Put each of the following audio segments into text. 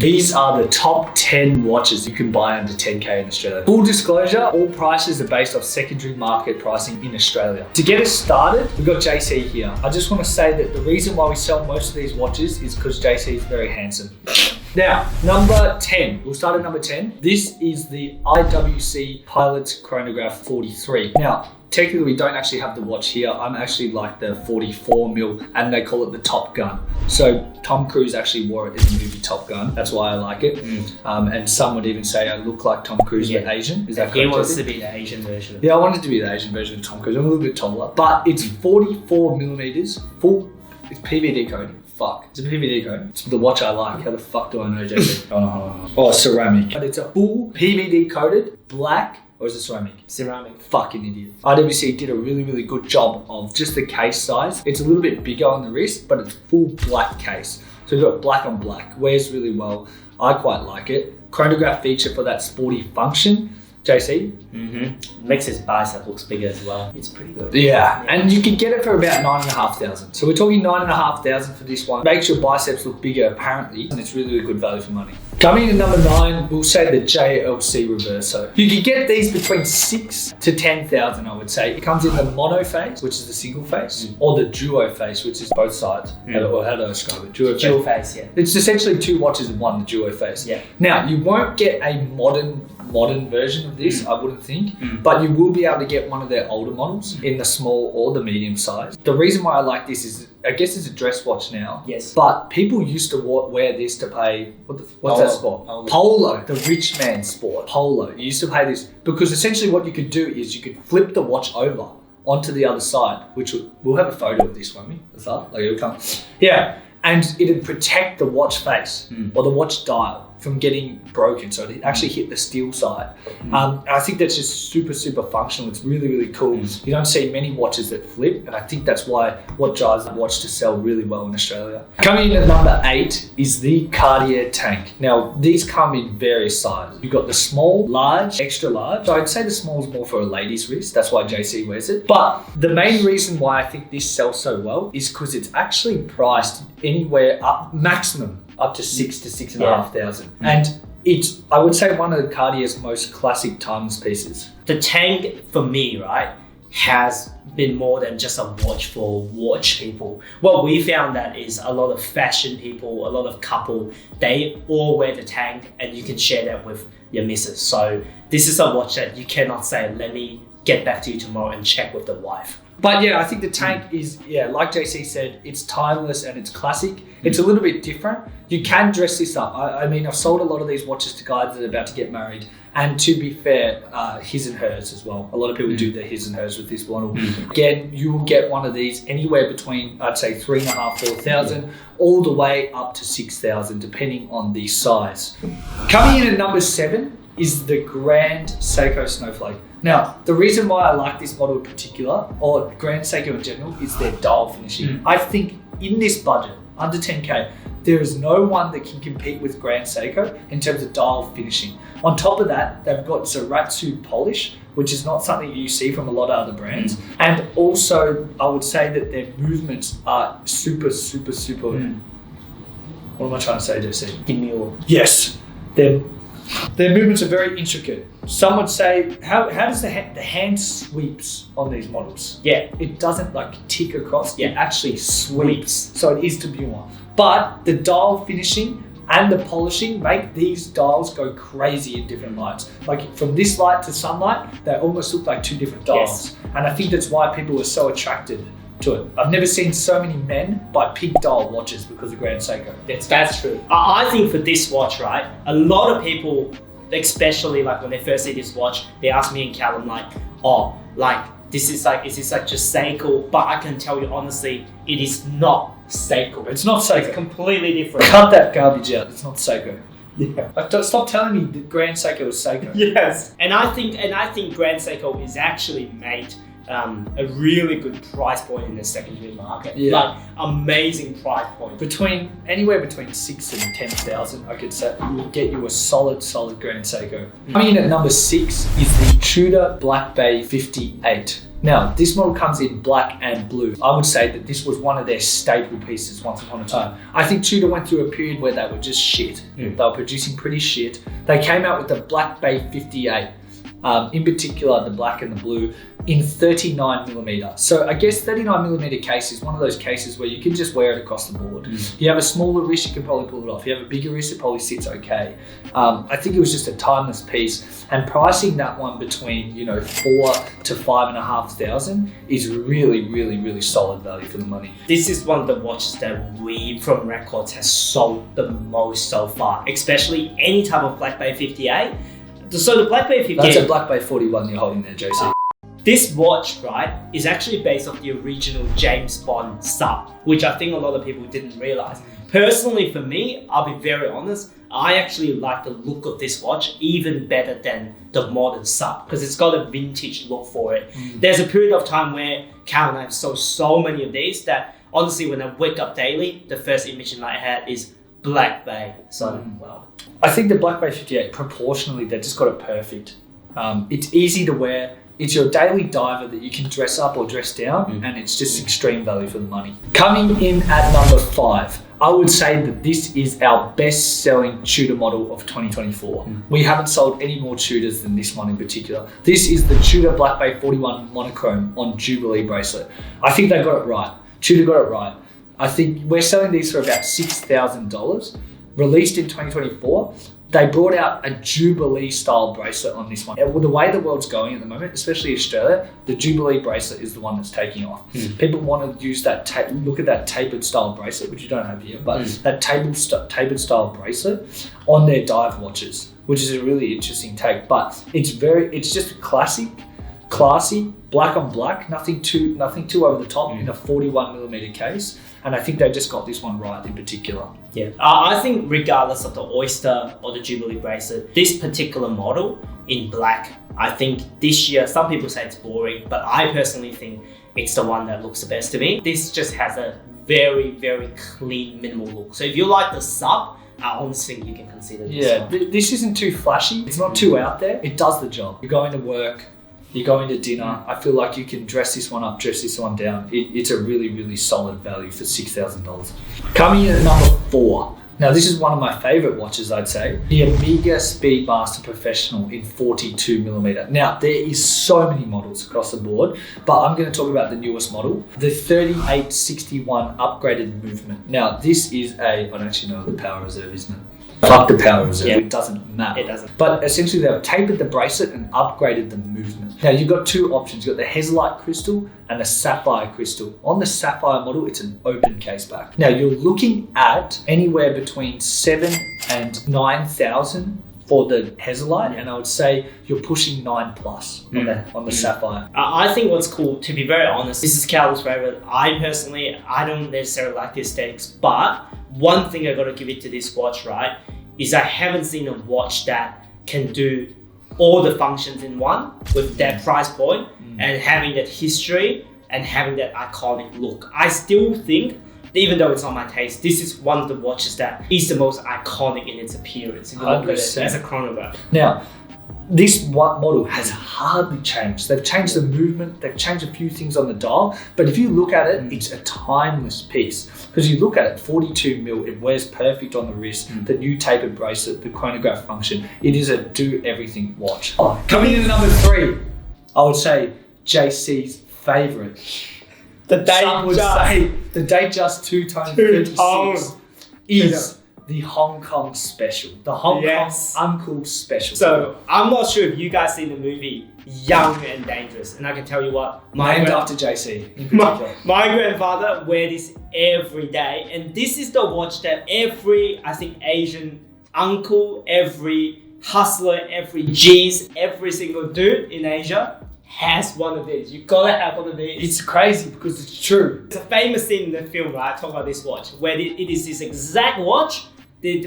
These are the top 10 watches you can buy under 10K in Australia. Full disclosure, all prices are based off secondary market pricing in Australia. To get us started, we've got JC here. I just want to say that the reason why we sell most of these watches is because JC is very handsome. Now, number 10. We'll start at number 10. This is the IWC Pilot's Chronograph 43. Now, technically we don't actually have the watch here. I'm actually like the 44 mil and they call it the Top Gun. So Tom Cruise actually wore it in the movie Top Gun. That's why I like it. And some would even say I look like Tom Cruise but Asian. Is that correct? He wants to be the Asian version. Yeah, I wanted to be the Asian version of Tom Cruise. I'm a little bit taller, but it's 44 millimeters full. It's PVD coding. Fuck. It's a PVD code. It's the watch I like. How the fuck do I know, JC? Oh, ceramic. But it's a full PVD coated black, or is it ceramic? Ceramic. Fucking idiot. IWC did a really, really good job of just the case size. It's a little bit bigger on the wrist, but it's full black case. So you've got black on black. Wears really well. I quite like it. Chronograph feature for that sporty function. JC? Makes his bicep looks bigger as well. It's pretty good. Yeah, and you can get it for about 9,500. So we're talking 9,500 for this one. Makes your biceps look bigger apparently, and it's really, really good value for money. Coming in number 9, we'll say the JLC Reverso. You can get these between 6 to 10,000, I would say. It comes in the mono face, which is the single face, or the duo face, which is both sides. How do I describe it? Dual face, yeah. It's essentially two watches in one, the duo face. Yeah. Now, you won't get a modern version of this, I wouldn't think, but you will be able to get one of their older models in the small or the medium size. The reason why I like this is, I guess it's a dress watch now. Yes. But people used to wear this to pay, what's that sport? Polo, the rich man sport. Polo. You used to pay this because essentially what you could do is you could flip the watch over onto the other side, which we'll have a photo of this, won't we? Like it'll come. Yeah. And it'd protect the watch face or the watch dial from getting broken, so it actually hit the steel side. And I think that's just super, super functional. It's really, really cool. You don't see many watches that flip, and I think that's what drives the watch to sell really well in Australia. Coming in at number 8 is the Cartier Tank. Now, these come in various sizes. You've got the small, large, extra large. So I'd say the small is more for a lady's wrist. That's why JC wears it. But the main reason why I think this sells so well is because it's actually priced anywhere up, maximum up to 6,000 to 6,500. And it's, I would say, one of the Cartier's most classic timeless pieces. The Tank, for me, right, has been more than just a watch for watch people. What we found that is a lot of fashion people, a lot of couple, they all wear the Tank, and you can share that with your missus. So this is a watch that you cannot say, let me get back to you tomorrow and check with the wife. But yeah, I think the Tank is, like JC said, it's timeless and it's classic. It's a little bit different. You can dress this up. I mean, I've sold a lot of these watches to guys that are about to get married. And to be fair, his and hers as well. A lot of people do their his and hers with this model. Again, you will get one of these anywhere between, I'd say, 3,500, 4,000, all the way up to 6,000, depending on the size. Coming in at number 7 is the Grand Seiko Snowflake. Now, the reason why I like this model in particular, or Grand Seiko in general, is their dial finishing. I think in this budget, under 10K, there is no one that can compete with Grand Seiko in terms of dial finishing. On top of that, they've got Zaratsu polish, which is not something you see from a lot of other brands. And also, I would say that their movements are super, super, super... What am I trying to say, JC? Demure. Yes. Their movements are very intricate. Some would say, how does the hand sweeps on these models? Yeah, it doesn't like tick across, it actually sweeps. So it is demure. But the dial finishing and the polishing make these dials go crazy in different lights. Like from this light to sunlight, they almost look like two different dials. Yes. And I think that's why people are so attracted to it. I've never seen so many men buy pink dial watches because of Grand Seiko. That's true. I think for this watch, right, a lot of people, especially like when they first see this watch, they ask me and Callum like, oh, like is this like just Seiko? But I can tell you honestly, it is not Seiko. It's not Seiko. It's completely different. Cut that garbage out. It's not Seiko. Yeah. Like, stop telling me that Grand Seiko is Seiko. Yes. And I think Grand Seiko is actually made a really good price point in the secondary market. Yeah. Like amazing price point. Anywhere between 6,000 and 10,000, I could say, will get you a solid Grand Seiko. Coming in at number 6 is the Tudor Black Bay 58. Now, this model comes in black and blue. I would say that this was one of their staple pieces once upon a time. I think Tudor went through a period where they were just shit. They were producing pretty shit. They came out with the Black Bay 58. In particular, the black and the blue in 39mm. So I guess 39mm case is one of those cases where you can just wear it across the board. You have a smaller wrist, you can probably pull it off. You have a bigger wrist, it probably sits okay. I think it was just a timeless piece, and pricing that one between, you know, 4,000 to 5,500 is really, really, really solid value for the money. This is one of the watches that we from Records has sold the most so far, especially any type of Black Bay 58. So the Black Bay 58... That's a Black Bay 41 you're holding there, JC. This watch, right, is actually based off the original James Bond sub, which I think a lot of people didn't realize. Personally, for me, I'll be very honest, I actually like the look of this watch even better than the modern sub because it's got a vintage look for it. There's a period of time where Cal and I have sold so many of these that honestly, when I wake up daily, the first image in my head is Black Bay. So, well. I think the Black Bay 58, proportionally, they just got it perfect. It's easy to wear. It's your daily diver that you can dress up or dress down, and it's just extreme value for the money. Coming in at number 5, I would say that this is our best-selling Tudor model of 2024. We haven't sold any more Tudors than this one in particular. This is the Tudor Black Bay 41 monochrome on Jubilee bracelet. I think they got it right. Tudor got it right. I think we're selling these for about $6,000. Released in 2024, they brought out a Jubilee style bracelet on this one. The way the world's going at the moment, especially Australia, the Jubilee bracelet is the one that's taking off. People want to use that, look at that tapered style bracelet, which you don't have here, but that tapered style bracelet on their dive watches, which is a really interesting take. But it's just classic, classy, black on black, nothing too over the top in a 41mm case. And I think they just got this one right in particular. Yeah, I think regardless of the Oyster or the Jubilee bracelet, this particular model in black, I think this year, some people say it's boring, but I personally think it's the one that looks the best to me. This just has a very, very clean, minimal look. So if you like the sub, I honestly think you can consider this. Yeah, this isn't too flashy. It's not too out there. It does the job. You're going to work, you're going to dinner. I feel like you can dress this one up, dress this one down. It's a really, really solid value for $6,000. Coming in at number 4. Now, this is one of my favorite watches, I'd say. The Omega Speedmaster Professional in 42mm. Now, there is so many models across the board, but I'm going to talk about the newest model, the 3861 upgraded movement. Now, this is I don't actually know what the power reserve is, isn't it? Fuck the power reserve, it doesn't matter. It doesn't. But essentially they've tapered the bracelet and upgraded the movement. Now you've got two options. You've got the Hesalite crystal and the sapphire crystal. On the sapphire model, it's an open case back. Now you're looking at anywhere between 7,000 and 9,000 for the Hesalite, and I would say you're pushing 9+ on the sapphire. I think what's cool, to be very honest, this is Cal's favorite. I don't necessarily like the aesthetics, but one thing I gotta give it to this watch, right, is I haven't seen a watch that can do all the functions in one with that price point and having that history and having that iconic look. I still think, even though it's not my taste, this is one of the watches that is the most iconic in its appearance. If you look at it as a chronograph. Now, this model has hardly changed. They've changed the movement, they've changed a few things on the dial, but if you look at it, it's a timeless piece. Because you look at it, 42mm, it wears perfect on the wrist, the new tapered bracelet, the chronograph function, it is a do-everything watch. Coming in at number 3, I would say JC's favourite. Some would say the Datejust two-tone 36 is the Hong Kong special, the Hong Kong Uncle special. So I'm not sure if you guys seen the movie Young and Dangerous, and I can tell you what, named after JC in particular. My grandfather wear this every day, and this is the watch that every, I think, Asian uncle, every hustler, every G's, every single dude in Asia has one of these. You gotta have one of these. It's crazy because it's true. It's a famous scene in the film, right? I talk about this watch, where it is this exact watch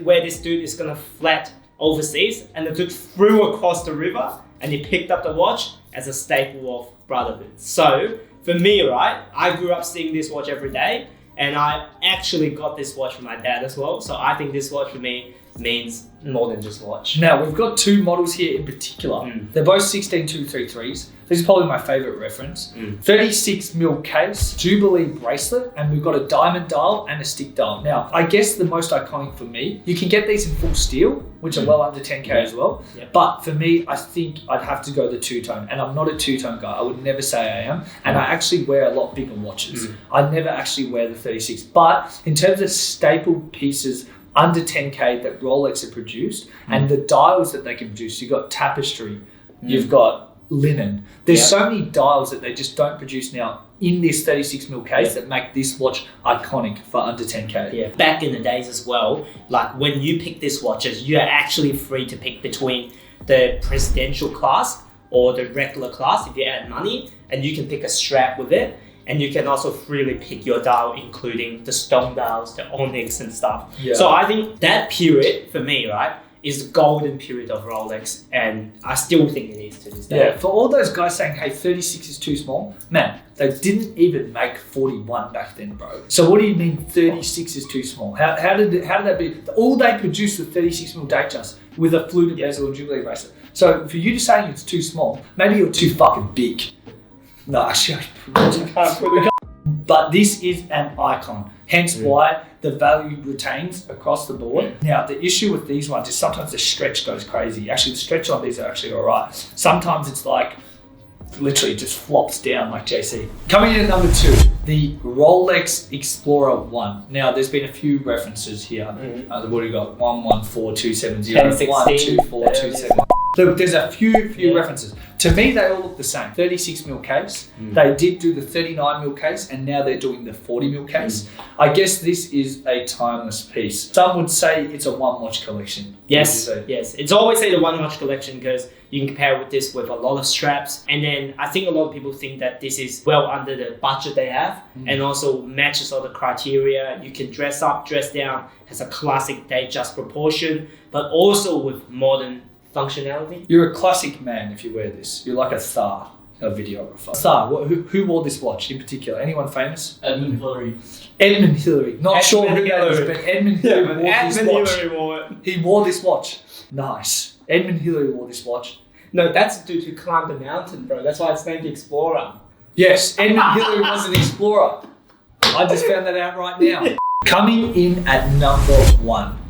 where this dude is gonna flat overseas, and the dude flew across the river and he picked up the watch as a staple of brotherhood. So for me, right, I grew up seeing this watch every day, and I actually got this watch from my dad as well. So I think this watch for me means more than just watch. Now, we've got two models here in particular. They're both 16233s. This is probably my favorite reference. 36mm case, Jubilee bracelet, and we've got a diamond dial and a stick dial. Now, I guess the most iconic for me, you can get these in full steel, which are well under 10K as well. But for me, I think I'd have to go the two-tone, and I'm not a two-tone guy. I would never say I am. And I actually wear a lot bigger watches. I never actually wear the 36. But in terms of staple pieces under 10K that Rolex have produced, and the dials that they can produce, you've got tapestry, you've got linen. There's so many dials that they just don't produce now in this 36mm case that make this watch iconic for under 10K. Yeah. Back in the days as well, like when you pick these watches, you're actually free to pick between the presidential class or the regular class if you add money, and you can pick a strap with it. And you can also freely pick your dial, including the stone dials, the onyx and stuff. So I think that period, for me, right, is the golden period of Rolex. And I still think it is to this day. Yeah, for all those guys saying, hey, 36 is too small, man, they didn't even make 41 back then, bro. So what do you mean 36 is too small? How did that be? All they produced was 36mm Datejust with a fluted bezel and Jubilee bracelet. So for you to saying it's too small, maybe you're too fucking big. No, actually, but this is an icon. Hence why the value retains across the board. Now, the issue with these ones is sometimes the stretch goes crazy. Actually, the stretch on these are actually all right. Sometimes it's like literally just flops down like JC. Coming in at number 2, the Rolex Explorer 1. Now, there's been a few references here. What do we got? 114270, 12427. So there's a few references. To me, they all look the same. 36mm case. They did do the 39mm case, and now they're doing the 40mm case. I guess this is a timeless piece. Some would say it's a one-watch collection. Yes. It's always say the one-watch collection because you can compare this with a lot of straps. And then I think a lot of people think that this is well under the budget they have and also matches all the criteria. You can dress up, dress down, has a classic Datejust proportion, but also with modern functionality. You're a classic man if you wear this. You're like a star, a videographer. Star, who wore this watch in particular? Anyone famous? Edmund Hillary. Edmund Hillary. Not sure who that is, but Edmund Hillary wore this watch. Hillary wore it. He wore this watch. Nice. Edmund Hillary wore this watch. No, that's the dude who climbed the mountain, bro. That's why it's named the Explorer. Yes, Edmund Hillary was an explorer. I just found that out right now. Coming in at number 1.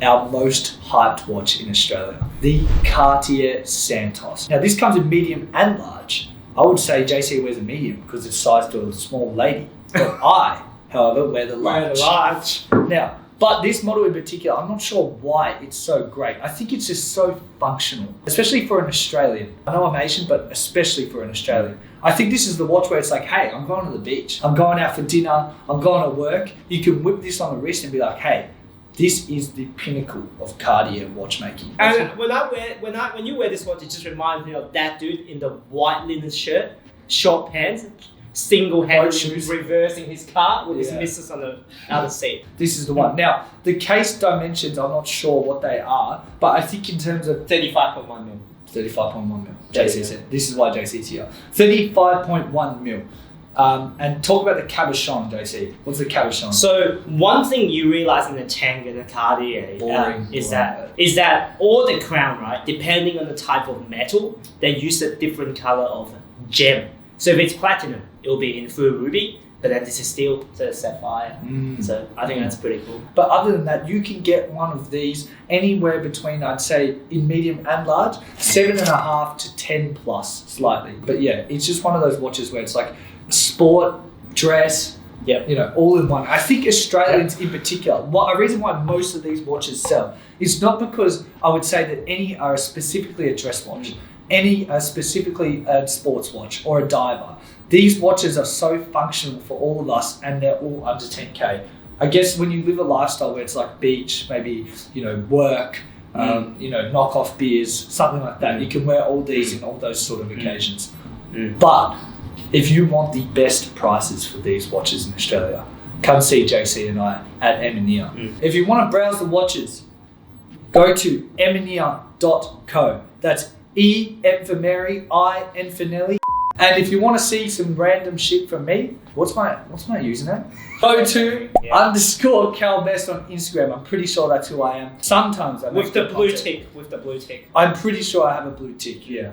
Our most hyped watch in Australia, the Cartier Santos. Now this comes in medium and large. I would say JC wears a medium because it's sized to a small lady. But I, however, wear the large. Now, but this model in particular, I'm not sure why it's so great. I think it's just so functional, especially for an Australian. I know I'm Asian, but especially for an Australian. I think this is the watch where it's like, hey, I'm going to the beach. I'm going out for dinner. I'm going to work. You can whip this on the wrist and be like, hey, this is the pinnacle of Cartier watchmaking. And when you wear this watch, it just reminds me of that dude in the white linen shirt, short pants, single-handedly reversing his car with his missus on the other seat. This is the one. Now, the case dimensions, I'm not sure what they are, but I think in terms of 35.1 mil. 35.1 mil. JC said. This is why JC's here. 35.1 mil. And talk about the cabochon, JC. What's the cabochon? So one thing you realize in the Tank and the Cartier is that all the crown, right, depending on the type of metal, they use a different color of gem. So if it's platinum, it'll be in full ruby, but then this is steel, so it's sapphire. So I think that's pretty cool. But other than that, you can get one of these anywhere between, I'd say, in medium and large, 7.5 to 10 plus slightly. But yeah, it's just one of those watches where it's like sport, dress, you know, all in one. I think Australians in particular, a reason why most of these watches sell is not because I would say that any are specifically a dress watch, any are specifically a sports watch or a diver. These watches are so functional for all of us and they're all under 10K. I guess when you live a lifestyle where it's like beach, maybe, you know, work, you know, knock off beers, something like that, you can wear all these in all those sort of occasions. But if you want the best prices for these watches in Australia, come see JC and I at Eminia. If you want to browse the watches, go to eminia.co. That's E, M for Mary, I, N for Nelly, And if you want to see some random shit from me, what's my username? Go to _ CalBest on Instagram. I'm pretty sure that's who I am. Sometimes I make with the blue content. tick. With the blue tick. I'm pretty sure I have a blue tick. Yeah.